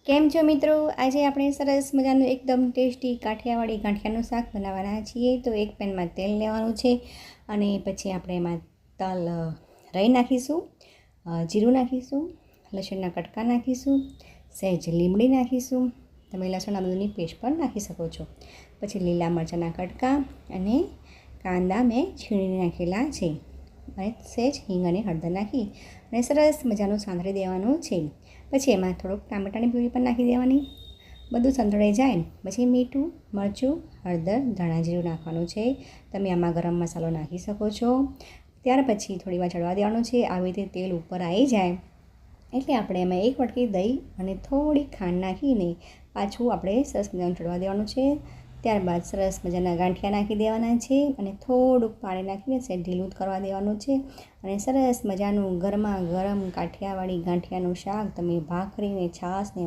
કેમ છો મિત્રો? આજે આપણે સરસ મજાનું એકદમ ટેસ્ટી કાઠિયાવાડી ગાંઠિયાનું શાક બનાવવાના છીએ. તો એક પેનમાં તેલ લેવાનું છે અને પછી આપણે એમાં તલ રાઈ નાખીશું, જીરું નાખીશું, લસણના કટકા નાખીશું, સહેજ લીમડી નાખીશું. તમે લસણ આદુની પેસ્ટ પણ નાખી શકો છો. પછી લીલા મરચાંના કટકા અને કાંદા મેં છીણીને નાખેલા છે અને સહેજ હિંગ અને હળદર નાખી અને સરસ મજાનું સાંતળી દેવાનું છે. પછી એમાં થોડુંક ટામેટાની પ્યુરી પણ નાખી દેવાની. બધું સંતળાઈ જાય પછી મીઠું, મરચું, હળદર, ધાણા જીરું નાખવાનું છે. તમે આમાં ગરમ મસાલો નાખી શકો છો. ત્યાર પછી થોડી વાર ચડવા દેવાનું છે. આવી રીતે તેલ ઉપર આવી જાય એટલે આપણે એમાં એક વાટકી દહીં અને થોડી ખાંડ નાખીને પાછું આપણે સરસ મજાનું ચડવા દેવાનું છે. ત્યારબાદ સરસ મજાના ગાંઠિયા નાખી દેવાના છે અને થોડુંક પાણી નાખીને સેજ ઢીલું કરવા દેવાનું છે અને સરસ મજાનું ગરમા ગરમ કાઠિયાવાડી ગાંઠિયાનું શાક તમે ભાખરીને છાશને